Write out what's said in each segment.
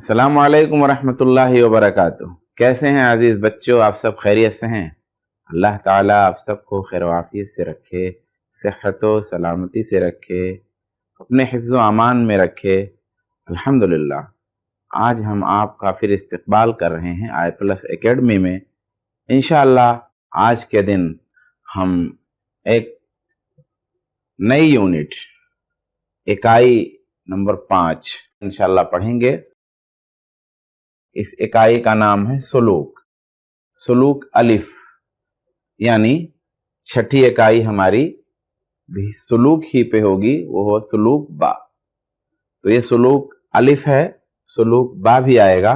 السلام علیکم ورحمۃ اللہ وبرکاتہ۔ کیسے ہیں عزیز بچوں؟ آپ سب خیریت سے ہیں؟ اللہ تعالیٰ آپ سب کو خیر و عافیت سے رکھے، صحت و سلامتی سے رکھے، اپنے حفظ و امان میں رکھے۔ الحمدللہ آج ہم آپ کا پھر استقبال کر رہے ہیں آئی پلس اکیڈمی میں۔ انشاءاللہ آج کے دن ہم ایک نئی یونٹ اکائی نمبر 5 انشاءاللہ پڑھیں گے۔ اس اکائی کا نام ہے سلوک۔ سلوک الف، یعنی چھٹی اکائی ہماری بھی سلوک ہی پہ ہوگی، وہ ہو سلوک با۔ تو یہ سلوک الف ہے، سلوک با بھی آئے گا۔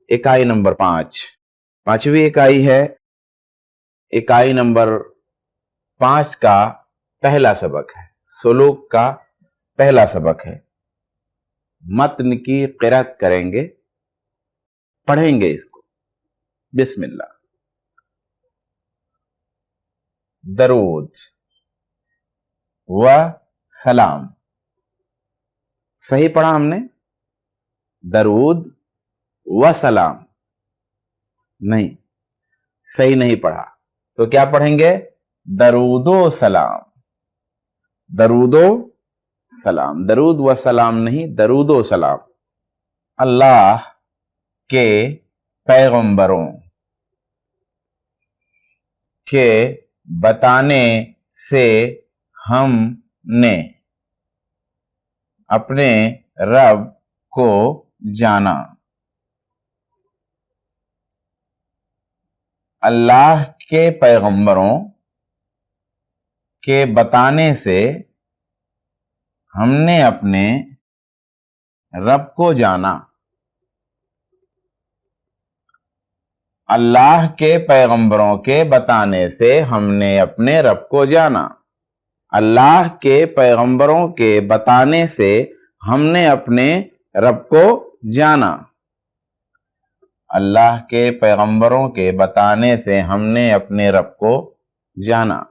اکائی نمبر 5 پانچویں اکائی ہے۔ اکائی نمبر 5 کا پہلا سبق ہے، سلوک کا پہلا سبق ہے۔ متن کی قرأت کریں گے، پڑھیں گے اس کو۔ بسم اللہ۔ درود و سلام۔ صحیح پڑھا ہم نے؟ درود و سلام نہیں، صحیح نہیں پڑھا۔ تو کیا پڑھیں گے؟ درود و سلام، درود و سلام، درود و سلام نہیں، درود و سلام۔ اللہ کے پیغمبروں کے بتانے سے ہم نے اپنے رب کو جانا۔ اللہ کے پیغمبروں کے بتانے سے ہم نے اپنے رب کو جانا۔ اللہ کے پیغمبروں کے بتانے سے ہم نے اپنے رب کو جانا۔ اللہ کے پیغمبروں کے بتانے سے ہم نے اپنے رب کو جانا۔ اللہ کے پیغمبروں کے بتانے سے ہم نے اپنے رب کو جانا۔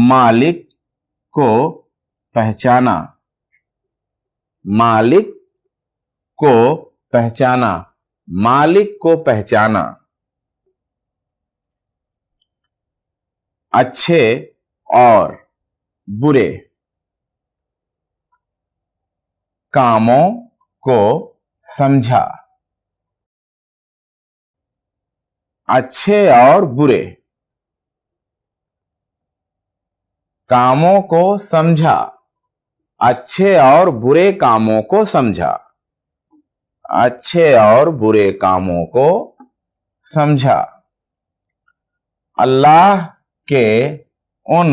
مالک کو پہچانا، مالک کو پہچانا، مالک کو پہچانا۔ اچھے اور برے کاموں کو سمجھا، اچھے اور برے کاموں کو سمجھا، اچھے اور برے کاموں کو سمجھا، اچھے اور برے کاموں کو سمجھا۔ اللہ کے ان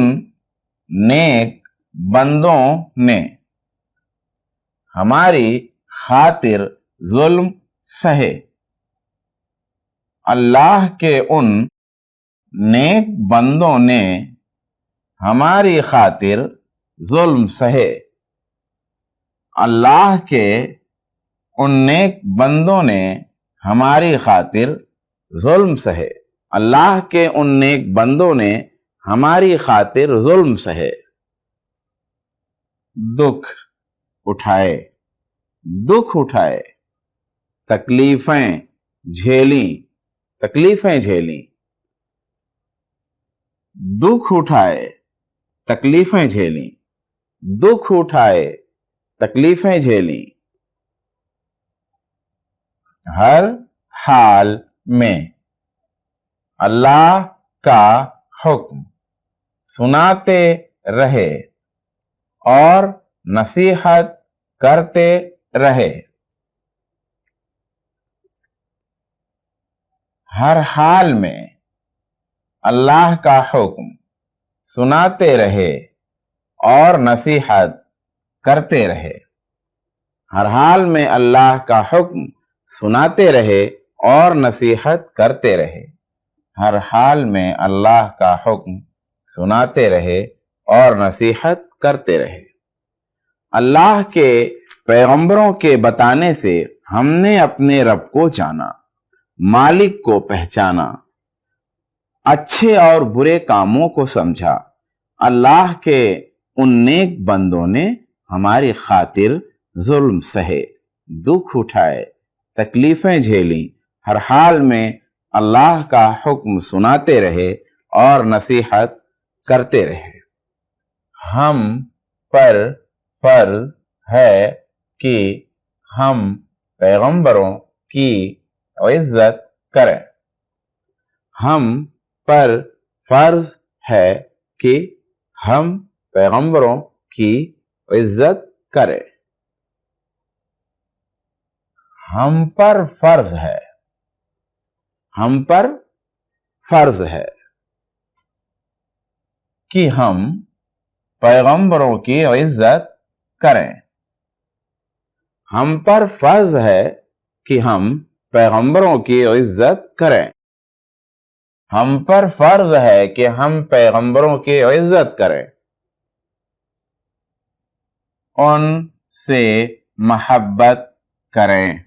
نیک بندوں نے ہماری خاطر ظلم سہے۔ اللہ کے ان نیک بندوں نے ہماری خاطر ظلم سہے۔ اللہ کے ان نیک بندوں نے ہماری خاطر ظلم سہے۔ اللہ کے ان نیک بندوں نے ہماری خاطر ظلم سہے۔ دکھ اٹھائے، دکھ اٹھائے، تکلیفیں جھیلیں، تکلیفیں جھیلیں، دکھ اٹھائے، تکلیفیں جھیلیں، دکھ اٹھائے، تکلیفیں جھیلیں۔ ہر حال میں اللہ کا حکم سناتے رہے اور نصیحت کرتے رہے۔ ہر حال میں اللہ کا حکم سناتے رہے اور نصیحت کرتے رہے۔ ہر حال میں اللہ کا حکم سناتے رہے اور نصیحت کرتے رہے۔ ہر حال میں اللہ کا حکم سناتے رہے اور نصیحت کرتے رہے۔ اللہ کے پیغمبروں کے بتانے سے ہم نے اپنے رب کو جانا، مالک کو پہچانا، اچھے اور برے کاموں کو سمجھا۔ اللہ کے ان نیک بندوں نے ہماری خاطر ظلم سہے۔ दुख उठाए, तकलीफें झेली, हर हाल में अल्लाह का हुक्म सुनाते रहे और नसीहत करते रहे। हम पर फर्ज है कि हम पैगंबरों की इज्जत करें। हम पर फर्ज है कि हम पैगंबरों की इज्जत करें। हम पर फर्ज है, हम पर फर्ज है कि हम पैगंबरों की इज्जत करें। हम पर फर्ज है कि हम पैगंबरों की इज्जत करें। हम पर फर्ज है कि हम पैगंबरों की इज्जत करें। उनसे मोहब्बत करें,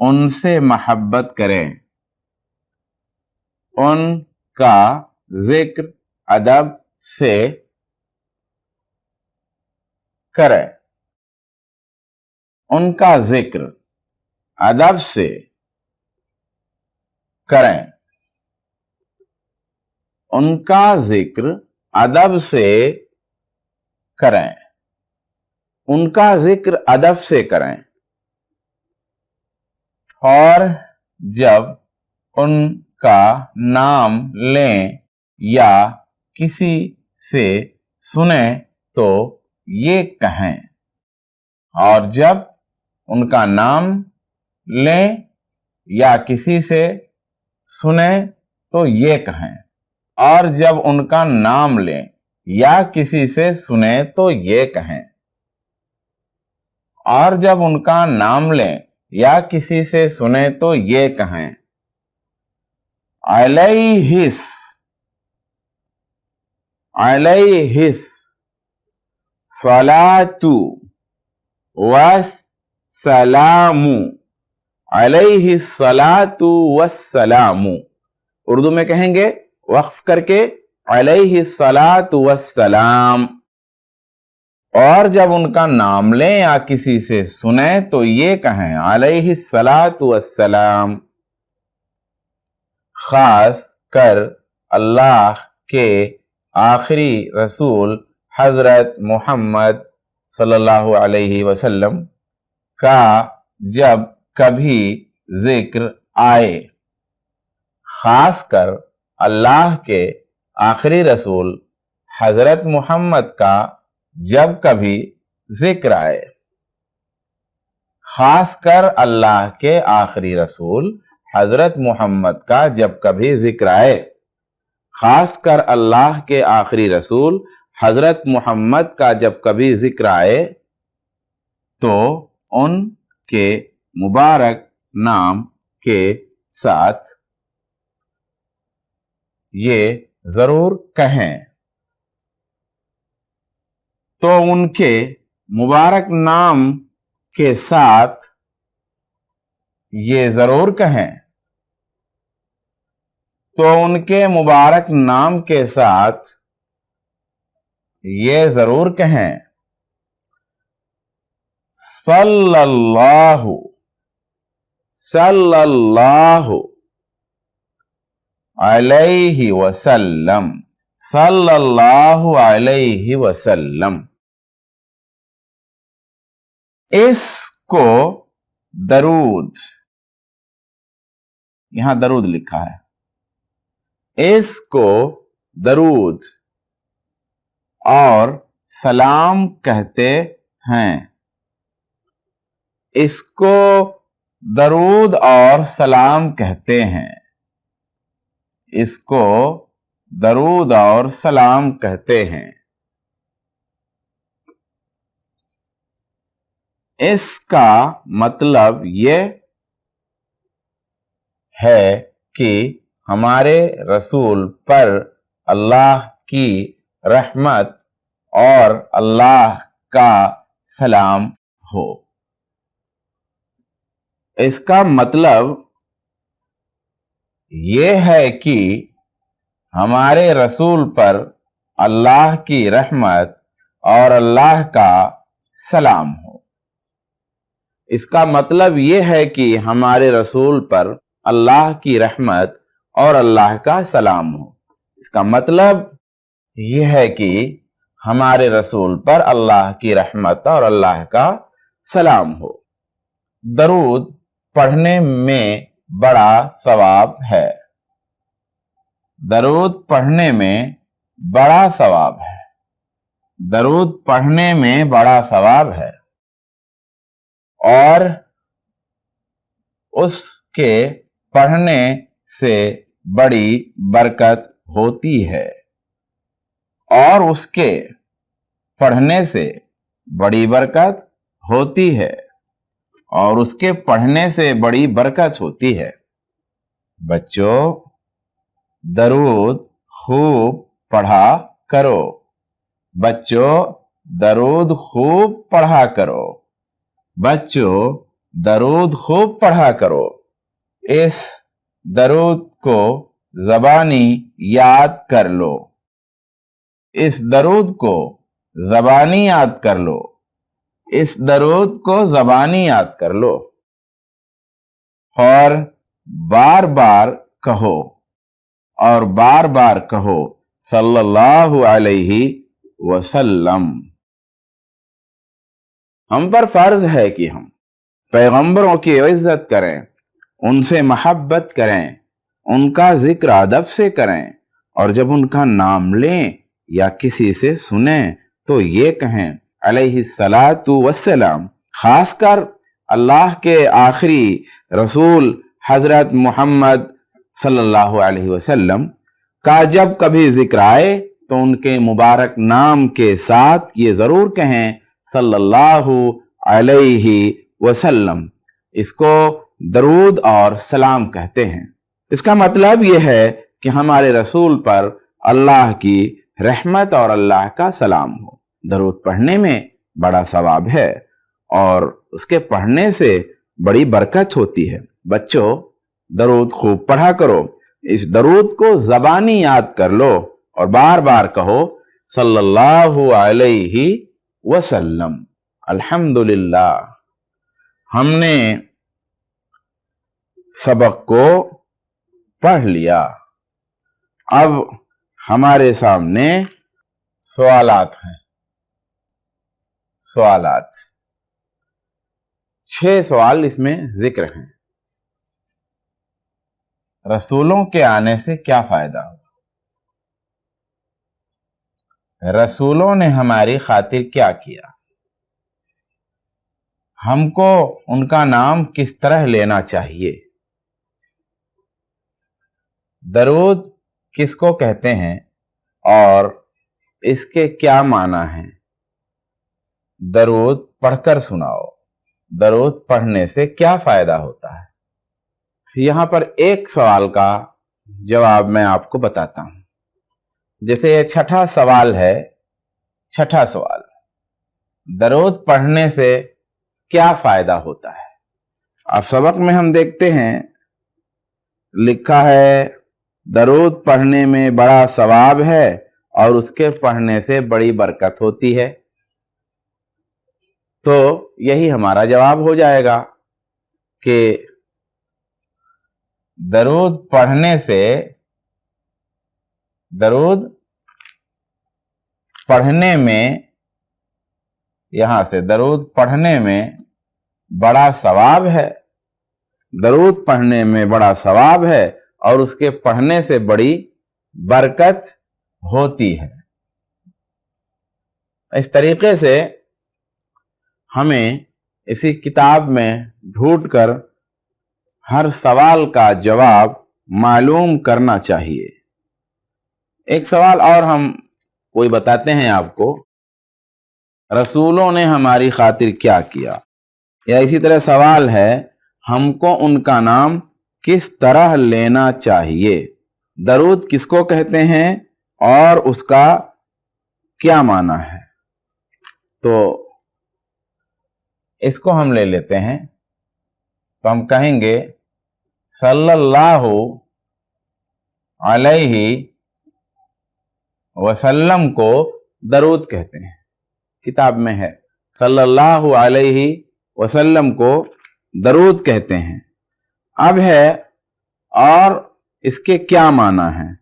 उनसे मोहब्बत करें। उनका जिक्र अदब से करें, उनका जिक्र अदब से करें। उनका जिक्र अदब से करें, उनका जिक्र अदब से करें। और जब उनका नाम लें या किसी से सुने तो ये कहें। और जब उनका नाम लें या किसी से सुने तो ये कहें। और जब उनका नाम लें या किसी से सुने तो ये कहें। और जब उनका नाम लें या किसी से सुने तो ये कहें, अलैहिस, अलैहिस सलातु वस्सलामु, अलैहिस सलातु वस्सलामु। उर्दू में कहेंगे वक्फ करके, अलैहिस सलातु वस्सलाम। और जब उनका नाम लें या किसी से सुने तो ये कहें, अलैहिस सलातु वस्सलाम। खास कर अल्लाह के आखिरी रसूल हजरत मोहम्मद सल्लल्लाहु अलैहि वसल्लम का जब कभी जिक्र आए, खास कर अल्लाह के आखिरी रसूल हजरत मोहम्मद का जब कभी जिक्र आए, खास कर अल्लाह के आखिरी रसूल हजरत मोहम्मद का जब कभी जिक्र आए, खास कर अल्लाह के आखिरी रसूल हजरत मोहम्मद का जब कभी जिक्र आए तो उनके मुबारक नाम के साथ ये जरूर कहें, तो उनके मुबारक नाम के साथ ये जरूर कहें, तो उनके मुबारक नाम के साथ ये जरूर कहें, सल्लल्लाहु, सल्लल्लाहु अलैहि वसल्लम, सल्लल्लाहु अलैहि वसल्लम। इसको दरूद, यहां दरूद लिखा है, इसको दरूद और सलाम कहते हैं। इसको दरूद और सलाम कहते हैं। इसको दरूद और सलाम कहते हैं। इसका मतलब ये है कि हमारे रसूल पर अल्लाह की रहमत और अल्लाह का सलाम हो। इसका मतलब ये है कि हमारे रसूल पर अल्लाह की रहमत और अल्लाह का सलाम हो। اس کا مطلب یہ ہے کہ ہمارے رسول پر اللہ کی رحمت اور اللہ کا سلام ہو۔ اس کا مطلب یہ ہے کہ ہمارے رسول پر اللہ کی رحمت اور اللہ کا سلام ہو۔ درود پڑھنے میں بڑا ثواب ہے۔ درود پڑھنے میں بڑا ثواب ہے۔ درود پڑھنے میں بڑا ثواب ہے اور اس کے پڑھنے سے بڑی برکت ہوتی ہے، اور اس کے پڑھنے سے بڑی برکت ہوتی ہے، اور اس کے پڑھنے سے بڑی برکت ہوتی ہے۔ بچوں، درود خوب پڑھا کرو۔ بچوں، درود خوب پڑھا کرو۔ بچوں، درود خوب پڑھا کرو۔ اس درود کو زبانی یاد کر لو۔ اس درود کو زبانی یاد کر لو۔ اس درود کو زبانی یاد کر لو اور بار بار کہو، اور بار بار کہو صلی اللہ علیہ وسلم۔ ہم پر فرض ہے کہ ہم پیغمبروں کی عزت کریں، ان سے محبت کریں، ان کا ذکر ادب سے کریں، اور جب ان کا نام لیں یا کسی سے سنیں تو یہ کہیں علیہ الصلاۃ والسلام۔ خاص کر اللہ کے آخری رسول حضرت محمد صلی اللہ علیہ وسلم کا جب کبھی ذکر آئے تو ان کے مبارک نام کے ساتھ یہ ضرور کہیں صلی اللہ علیہ وسلم۔ اس کو درود اور سلام کہتے ہیں۔ اس کا مطلب یہ ہے کہ ہمارے رسول پر اللہ کی رحمت اور اللہ کا سلام ہو۔ درود پڑھنے میں بڑا ثواب ہے اور اس کے پڑھنے سے بڑی برکت ہوتی ہے۔ بچوں، درود خوب پڑھا کرو۔ اس درود کو زبانی یاد کر لو اور بار بار کہو صلی اللہ علیہ وسلم۔ الحمدللہ، ہم نے سبق کو پڑھ لیا۔ اب ہمارے سامنے سوالات ہیں۔ سوالات 6 سوال اس میں ذکر ہیں۔ رسولوں کے آنے سے کیا فائدہ ہوا؟ رسولوں نے ہماری خاطر کیا کیا؟ ہم کو ان کا نام کس طرح لینا چاہیے؟ درود کس کو کہتے ہیں اور اس کے کیا معنی ہیں؟ درود پڑھ کر سناؤ۔ درود پڑھنے سے کیا فائدہ ہوتا ہے؟ یہاں پر ایک سوال کا جواب میں آپ کو بتاتا ہوں۔ جیسے یہ 6واں سوال ہے۔ 6واں سوال، درود پڑھنے سے کیا فائدہ ہوتا ہے؟ اب سبق میں ہم دیکھتے ہیں، لکھا ہے درود پڑھنے میں بڑا ثواب ہے اور اس کے پڑھنے سے بڑی برکت ہوتی ہے۔ تو یہی ہمارا جواب ہو جائے گا کہ درود پڑھنے سے، درود پڑھنے میں، یہاں سے درود پڑھنے میں بڑا ثواب ہے۔ درود پڑھنے میں بڑا ثواب ہے اور اس کے پڑھنے سے بڑی برکت ہوتی ہے۔ اس طریقے سے ہمیں اسی کتاب میں ڈھونڈ کر ہر سوال کا جواب معلوم کرنا چاہیے۔ ایک سوال اور ہم کوئی بتاتے ہیں آپ کو، رسولوں نے ہماری خاطر کیا کیا؟ یا اسی طرح سوال ہے، ہم کو ان کا نام کس طرح لینا چاہیے؟ درود کس کو کہتے ہیں اور اس کا کیا معنی ہے؟ تو اس کو ہم لے لیتے ہیں، تو ہم کہیں گے صلی اللہ علیہ وسلم کو درود کہتے ہیں۔ کتاب میں ہے صلی اللہ علیہ वसल्लम को दरूद कहते हैं। अब है और इसके क्या माना है,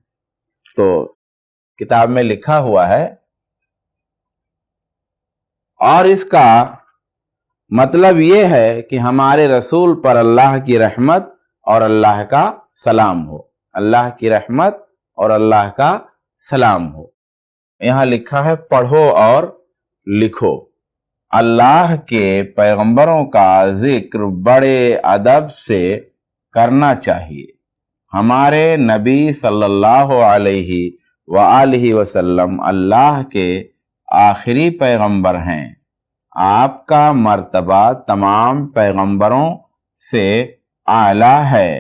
तो किताब में लिखा हुआ है और इसका मतलब ये है कि हमारे रसूल पर अल्लाह की रहमत और अल्लाह का सलाम हो, अल्लाह की रहमत और अल्लाह का सलाम हो। यहां लिखा है पढ़ो और लिखो। अल्लाह के पैगंबरों का जिक्र बड़े अदब से करना चाहिए। हमारे नबी सल्लल्लाहु अलैहि वालैहि वसल्लम अल्लाह के आखिरी पैगंबर हैं। आपका मर्तबा तमाम पैगंबरों से आला है।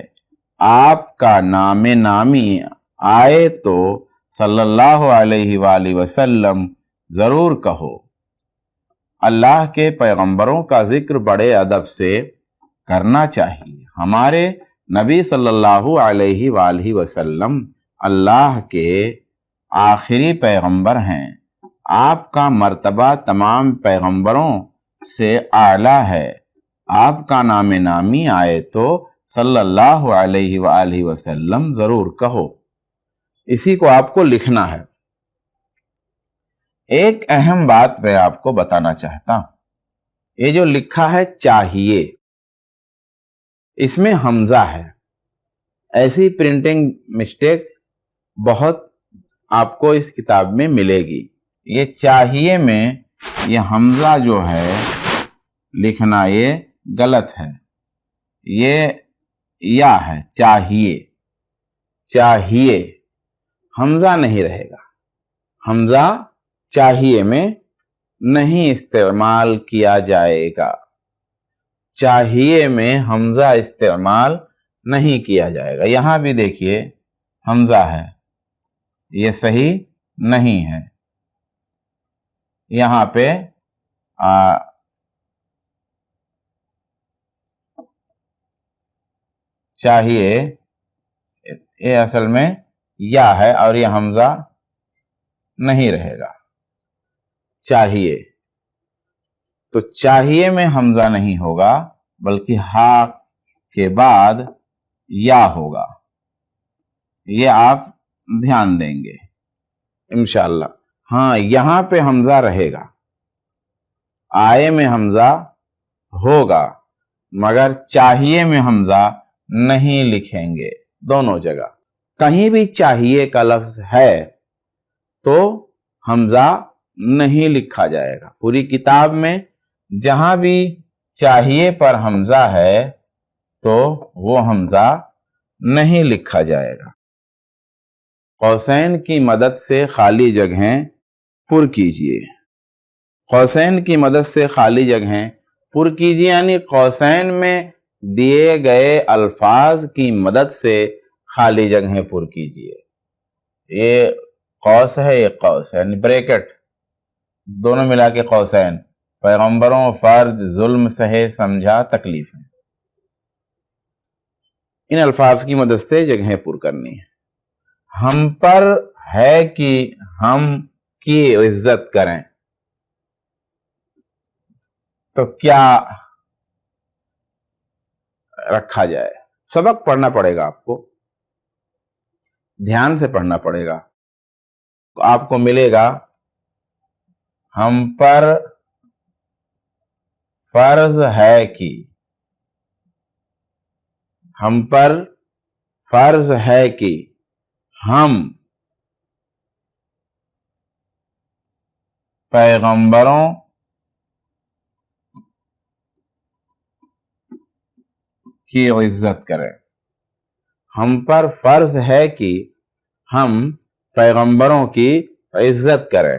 आपका नामे नामी आए तो सल्लल्लाहु अलैहि वसल्लम जरूर कहो। अल्लाह के पैगंबरों का जिक्र बड़े अदब से करना चाहिए। हमारे नबी सल्लल्लाहु अलैहि वसल्लम अल्लाह के आखिरी पैगंबर हैं। आपका मर्तबा तमाम पैगंबरों से आला है। आपका नाम नामी आए तो सल्लल्लाहु अलैहि वसल्लम जरूर कहो। इसी को आपको लिखना है। एक अहम बात मैं आपको बताना चाहता हूं। ये जो लिखा है चाहिए, इसमें हमजा है। ऐसी प्रिंटिंग मिस्टेक बहुत आपको इस किताब में मिलेगी। ये चाहिए में ये हमजा जो है लिखना ये गलत है। ये या है चाहिए, चाहिए हमजा नहीं रहेगा। हमजा चाहिए में नहीं इस्तेमाल किया जाएगा। चाहिए में हमजा इस्तेमाल नहीं किया जाएगा। यहां भी देखिए हमजा है, ये सही नहीं है। यहां पे चाहिए ये असल में या है और ये हमजा नहीं रहेगा। चाहिए तो चाहिए में हमजा नहीं होगा, बल्कि हा के बाद या होगा। ये आप ध्यान देंगे इंशाअल्लाह। हाँ, यहां पे हमजा रहेगा, आए में हमजा होगा, मगर चाहिए में हमजा नहीं लिखेंगे। दोनों जगह कहीं भी चाहिए का लफ्ज है तो हमजा नहीं लिखा जाएगा। पूरी किताब में जहां भी चाहिए पर हमजा है तो वो हमजा नहीं लिखा जाएगा। कौसैन की मदद से खाली जगहें पुर कीजिए। कौसैन की मदद से खाली जगहें पुर कीजिए, यानी कौसैन में दिए गए अल्फाज की मदद से खाली जगहें पुर कीजिए। ये कौस है, ये कौस है, यानी ब्रैकेट दोनों मिला के कौसैन। पैगंबरों फर्ज जुल्म सहे समझा तकलीफें, इन अल्फाज की मदद से जगहें पुर करनी है। हम पर है कि हम की इज्जत करें, तो क्या रखा जाए? सबक पढ़ना पड़ेगा, आपको ध्यान से पढ़ना पड़ेगा। तो आपको मिलेगा हम पर फर्ज है कि, हम पर फर्ज है कि हम पैगंबरों की इज्जत करें। हम पर फर्ज है कि हम पैगंबरों की इज्जत करें।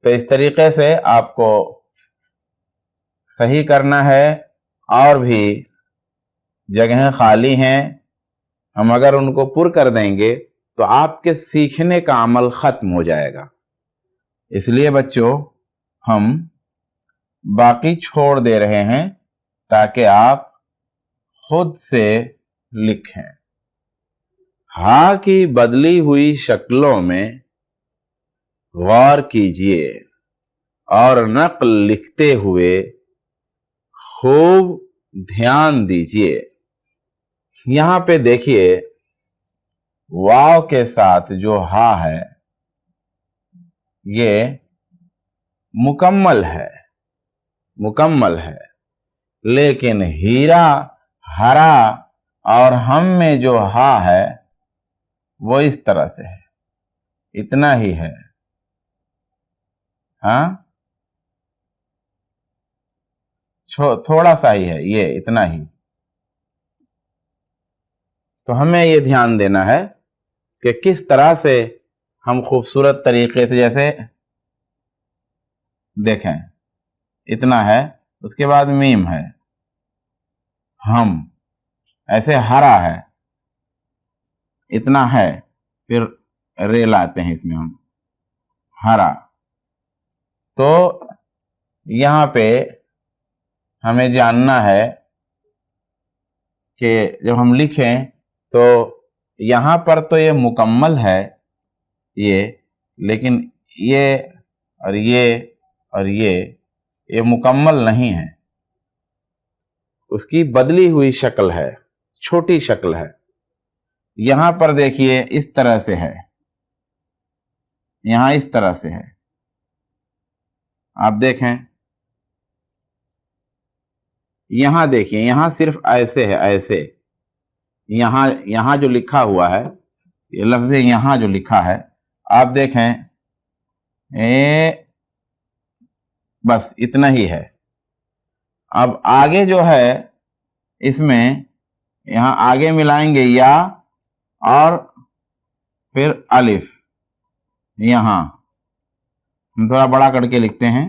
तो इस तरीके से आपको सही करना है। और भी जगहें खाली हैं, हम अगर उनको पुर कर देंगे तो आपके सीखने का अमल खत्म हो जाएगा। इसलिए बच्चों हम बाकी छोड़ दे रहे हैं ताकि आप खुद से लिखें। हा की बदली हुई शक्लों में गौर कीजिए और नक्ल लिखते हुए खूब ध्यान दीजिए। यहां पे देखिए वाव के साथ जो हा है ये मुकम्मल है, मुकम्मल है, लेकिन हीरा, हरा और हम में जो हा है वो इस तरह से है, इतना ही है। हाँ, थोड़ा सा ही है, ये इतना ही। तो हमें ये ध्यान देना है कि किस तरह से हम खूबसूरत तरीके से, जैसे देखें इतना है, उसके बाद मीम है, हम, ऐसे हरा है, इतना है, फिर रे लाते हैं इसमें हम, हरा। तो यहां पे हमें जानना है कि जब हम लिखें तो यहां पर तो ये मुकम्मल है ये, लेकिन ये और ये और ये मुकम्मल नहीं है, उसकी बदली हुई शक्ल है, छोटी शक्ल है। यहां पर देखिए इस तरह से है, यहां इस तरह से है, आप देखें, यहां देखिए, यहां सिर्फ ऐसे है, ऐसे। यहां जो लिखा हुआ है, ये लफ्ज़ यहां जो लिखा है, आप देखें बस इतना ही है। अब आगे जो है इसमें, यहां आगे मिलाएंगे या और फिर अलिफ, यहां हम थोड़ा बड़ा करके लिखते हैं,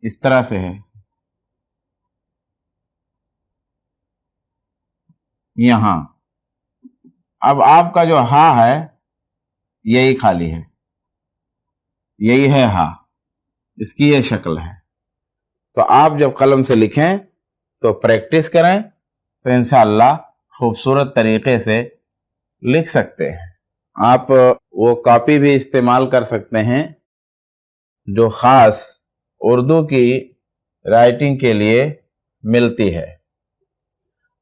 इस तरह से है, यहां। अब आपका जो हा है यही खाली है, यही है हा, इसकी ये शक्ल है। तो आप जब कलम से लिखें तो प्रैक्टिस करें, तो इंशाअल्लाह खूबसूरत तरीके से लिख सकते हैं। आप वो कॉपी भी इस्तेमाल कर सकते हैं जो ख़ास उर्दू की राइटिंग के लिए मिलती है।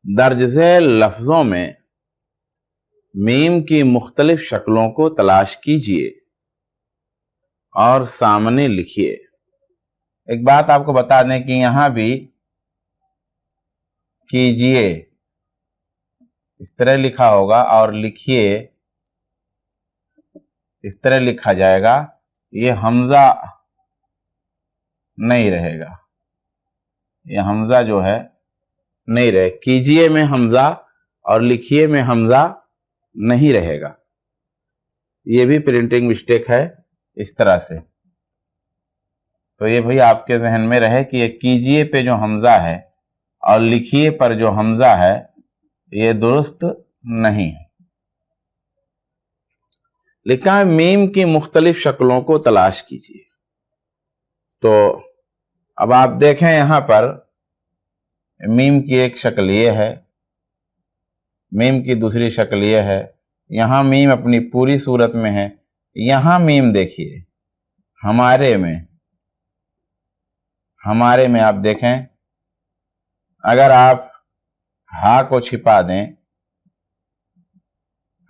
दर्ज झेल लफ्ज़ों में मीम की मुख्तलिफ शक्लों को तलाश कीजिए और सामने लिखिए। एक बात आपको बता दें कि यहां भी कीजिए इस तरह लिखा होगा और लिखिए इस तरह लिखा जाएगा, ये हमजा नहीं रहेगा, ये हमजा जो है नहीं रहे, कीजिए में हमजा और लिखिए में हमजा नहीं रहेगा। ये भी प्रिंटिंग मिस्टेक है इस तरह से। तो ये भाई आपके जहन में रहे कि ये कीजिए पे जो हमजा है और लिखिए पर जो हमजा है ये दुरुस्त नहीं है। लिखा है मीम की मुख्तलिफ शक्लों को तलाश कीजिए। तो अब आप देखें यहां पर मीम की एक शक्ल ये है, मीम की दूसरी शक्ल ये है, यहां मीम अपनी पूरी सूरत में है, यहां मीम देखिए हमारे में आप देखें, अगर आप हा को छिपा दें,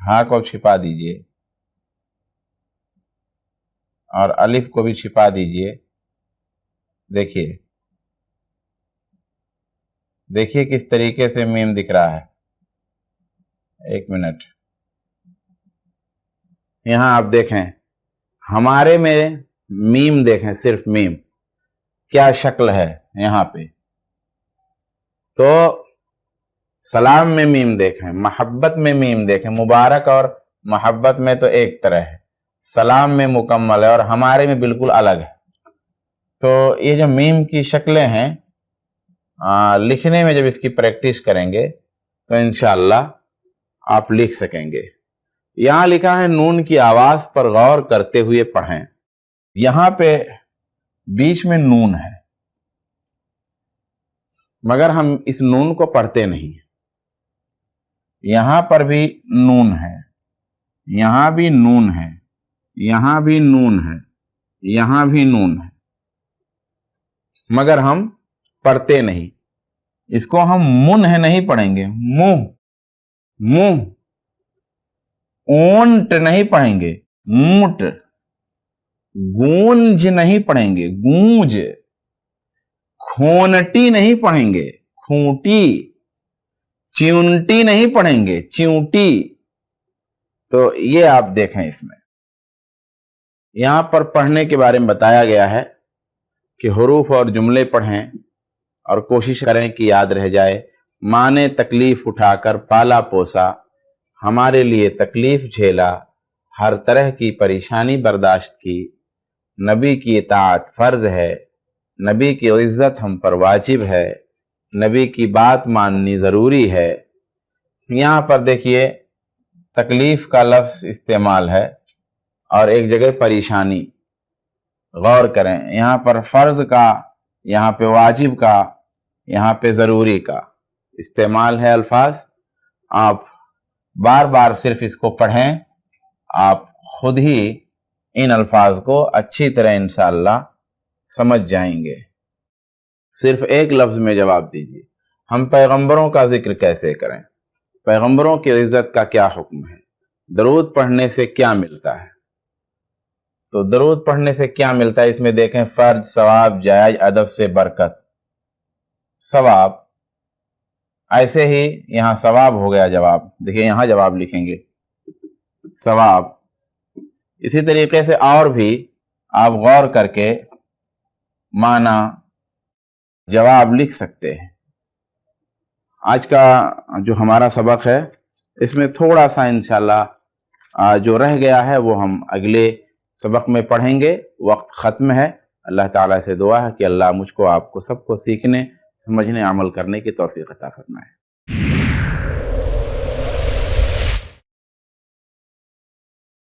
हा को छिपा दीजिए और अलिफ को भी छिपा दीजिए, देखिए देखिए किस तरीके से मीम दिख रहा है। एक मिनट, यहां आप देखें हमारे में मीम देखें, सिर्फ मीम, क्या शक्ल है यहां पे। तो सलाम में मीम देखें, मोहब्बत में मीम देखें, मुबारक और मोहब्बत में तो एक तरह है, सलाम में मुकम्मल है और हमारे में बिल्कुल अलग है। तो ये जो मीम की शक्लें हैं, लिखने में जब इसकी प्रैक्टिस करेंगे तो इंशाअल्लाह आप लिख सकेंगे। यहां लिखा है नून की आवाज पर गौर करते हुए पढ़ें। यहां पे बीच में नून है, मगर हम इस नून को पढ़ते नहीं। यहां पर भी नून है, यहां भी नून है, यहां भी नून है, यहां भी नून है, मगर हम پڑھتے نہیں. اس کو ہم منہ نہیں پڑھیں گے, منہ منہ. اونٹ نہیں پڑھیں گے, اونٹ. گونج نہیں پڑھیں گے, گونج. کھونٹی نہیں پڑھیں گے, کھونٹی. چیونٹی نہیں پڑھیں گے, چیونٹی. تو یہ آپ دیکھیں اس میں یہاں پر پڑھنے کے بارے میں بتایا گیا ہے کہ حروف اور جملے پڑھیں اور کوشش کریں کہ یاد رہ جائے. ماں نے تکلیف اٹھا کر پالا پوسا, ہمارے لیے تکلیف جھیلا, ہر طرح کی پریشانی برداشت کی. نبی کی اطاعت فرض ہے, نبی کی عزت ہم پر واجب ہے, نبی کی بات ماننی ضروری ہے. یہاں پر دیکھیے تکلیف کا لفظ استعمال ہے اور ایک جگہ پریشانی. غور کریں, یہاں پر فرض کا, یہاں پہ واجب کا, یہاں پہ ضروری کا استعمال ہے الفاظ. آپ بار بار صرف اس کو پڑھیں, آپ خود ہی ان الفاظ کو اچھی طرح انشاءاللہ سمجھ جائیں گے. صرف ایک لفظ میں جواب دیجیے, ہم پیغمبروں کا ذکر کیسے کریں؟ پیغمبروں کی عزت کا کیا حکم ہے؟ درود پڑھنے سے کیا ملتا ہے؟ تو درود پڑھنے سے کیا ملتا ہے اس میں دیکھیں, فرض, ثواب, جائز, ادب سے برکت. ثواب, ایسے ہی یہاں ثواب ہو گیا جواب. دیکھیں یہاں جواب لکھیں گے ثواب. اسی طریقے سے اور بھی آپ غور کر کے معنی جواب لکھ سکتے ہیں. آج کا جو ہمارا سبق ہے اس میں تھوڑا سا انشاءاللہ جو رہ گیا ہے وہ ہم اگلے سبق میں پڑھیں گے. وقت ختم ہے. اللہ تعالیٰ سے دعا ہے کہ اللہ مجھ کو, آپ کو, سب کو سیکھنے, سمجھنے, عمل کرنے کی توفیق عطا فرمائے.